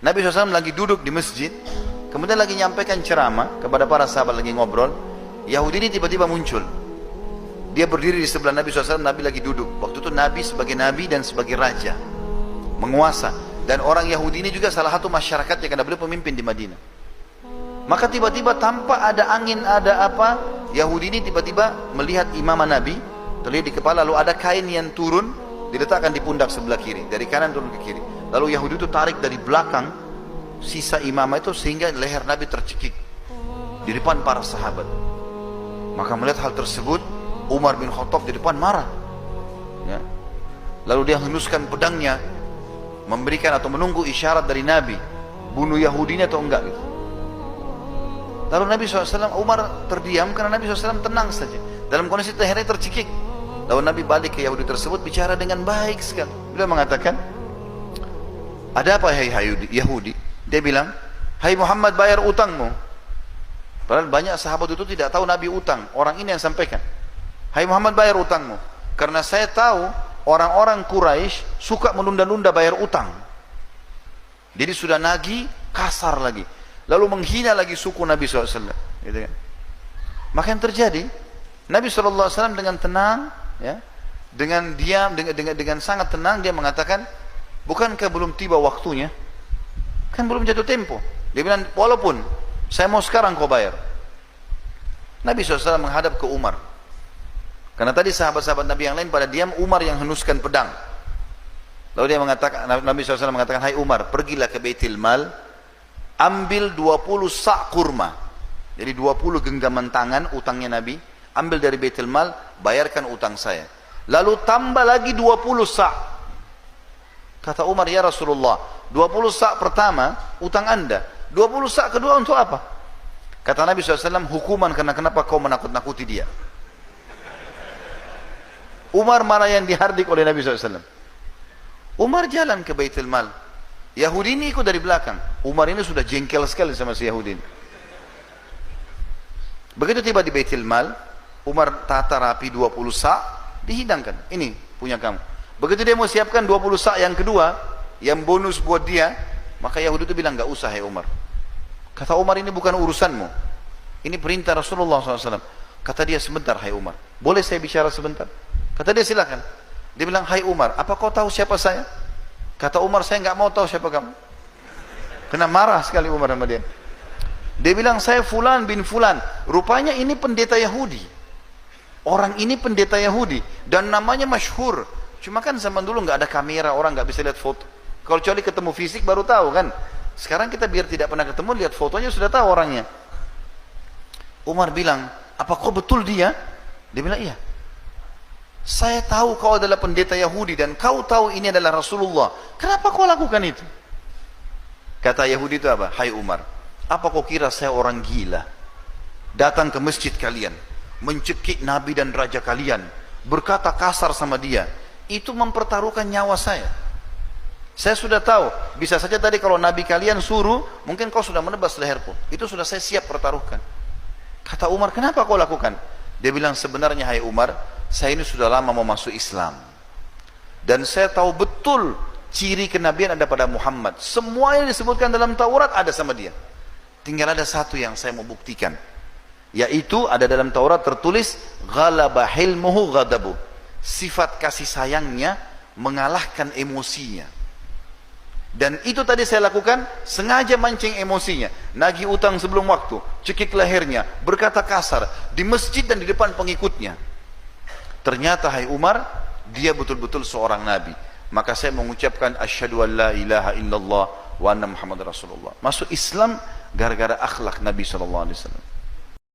Nabi SAW lagi duduk di masjid, kemudian lagi nyampaikan ceramah kepada para sahabat, lagi ngobrol. Yahudi ini tiba-tiba muncul. Dia berdiri di sebelah Nabi SAW, Nabi lagi duduk. Waktu itu Nabi sebagai Nabi dan sebagai Raja, menguasa. Dan orang Yahudi ini juga salah satu masyarakat yang karena beliau pemimpin di Madinah. Maka tiba-tiba tanpa ada angin, ada apa, Yahudi ini tiba-tiba melihat imamah Nabi, terlihat di kepala, lalu ada kain yang turun, diletakkan di pundak sebelah kiri, dari kanan turun ke kiri. Lalu Yahudi itu tarik dari belakang sisa imamah itu sehingga leher Nabi tercekik di depan para sahabat. Maka melihat hal tersebut, Umar bin Khattab di depan marah, ya. Lalu dia henuskan pedangnya, memberikan atau menunggu isyarat dari Nabi, bunuh Yahudi ini atau enggak gitu. Lalu Nabi SAW, Umar terdiam karena Nabi SAW tenang saja dalam kondisi lehernya tercekik. Lalu Nabi balik ke Yahudi tersebut, bicara dengan baik sekali. Beliau mengatakan, ada apa hai Yahudi? Dia bilang, hai Muhammad, bayar utangmu. Padahal banyak sahabat itu tidak tahu Nabi utang. Orang ini yang sampaikan, hai Muhammad, bayar utangmu. Karena saya tahu orang-orang Quraisy suka menunda-nunda bayar utang. Jadi sudah nagih, kasar lagi, lalu menghina lagi suku Nabi SAW, gitu kan? Maka yang terjadi, Nabi SAW dengan tenang, ya, dengan diam, dengan sangat tenang dia mengatakan, bukankah belum tiba waktunya? Kan belum jatuh tempo. Dia bilang, walaupun saya mau sekarang kau bayar. Nabi SAW menghadap ke Umar, karena tadi sahabat-sahabat Nabi yang lain pada diam, Umar yang henuskan pedang. Lalu dia mengatakan, Nabi SAW mengatakan, hai Umar, pergilah ke Baitul Mal, ambil 20 sak kurma. Jadi 20 genggaman tangan utangnya Nabi, ambil dari Baitul Mal, bayarkan utang saya. Lalu tambah lagi 20 sak. Kata Umar, ya Rasulullah, 20 sak pertama utang anda, 20 sak kedua untuk apa? Kata Nabi SAW, hukuman karena kenapa kau menakut-nakuti dia. Umar marah yang dihardik oleh Nabi SAW. Umar jalan ke Baitul Mal, Yahudi ini ikut dari belakang. Umar ini sudah jengkel sekali sama si Yahudi ini. Begitu tiba di Baitul Mal, Umar tata rapi 20 sak, dihidangkan, ini punya kamu. Begitu dia mau siapkan 20 sak yang kedua, yang bonus buat dia, maka Yahudi itu bilang, gak usah hai Umar. Kata Umar, ini bukan urusanmu, ini perintah Rasulullah SAW. Kata dia, sebentar hai Umar, boleh saya bicara sebentar? Kata dia, silakan. Dia bilang, hai Umar, apa kau tahu siapa saya? Kata Umar, saya nggak mau tahu siapa kamu. Kena marah sekali Umar sama dia. Dia bilang, saya Fulan bin Fulan. Rupanya ini pendeta Yahudi. Orang ini pendeta Yahudi dan namanya masyhur. Cuma kan zaman dulu nggak ada kamera, orang nggak bisa lihat foto. Kalau kecuali ketemu fisik baru tahu kan. Sekarang kita biar tidak pernah ketemu, lihat fotonya sudah tahu orangnya. Umar bilang, apa kau betul dia? Dia bilang, iya. Saya tahu kau adalah pendeta Yahudi dan kau tahu ini adalah Rasulullah. Kenapa kau lakukan itu? Kata Yahudi itu apa? Hai Umar, apa kau kira saya orang gila? Datang ke masjid kalian, mencekik Nabi dan Raja kalian, berkata kasar sama dia. Itu mempertaruhkan nyawa saya. Saya sudah tahu, bisa saja tadi kalau Nabi kalian suruh, mungkin kau sudah menebas leherku. Itu sudah saya siap pertaruhkan. Kata Umar, kenapa kau lakukan? Dia bilang, sebenarnya hai Umar, saya ini sudah lama mau masuk Islam. Dan saya tahu betul ciri kenabian ada pada Muhammad. Semua yang disebutkan dalam Taurat ada sama dia. Tinggal ada satu yang saya mau buktikan. Yaitu ada dalam Taurat tertulis, ghalaba hilmuhu ghadabu. Sifat kasih sayangnya mengalahkan emosinya. Dan itu tadi saya lakukan, sengaja mancing emosinya, nagih utang sebelum waktu, cekik lehernya, berkata kasar di masjid dan di depan pengikutnya. Ternyata hai Umar, dia betul-betul seorang nabi. Maka saya mengucapkan asyhadu an la ilaha illallah wa anna Muhammad Rasulullah. Masuk Islam gara-gara akhlak Nabi SAW.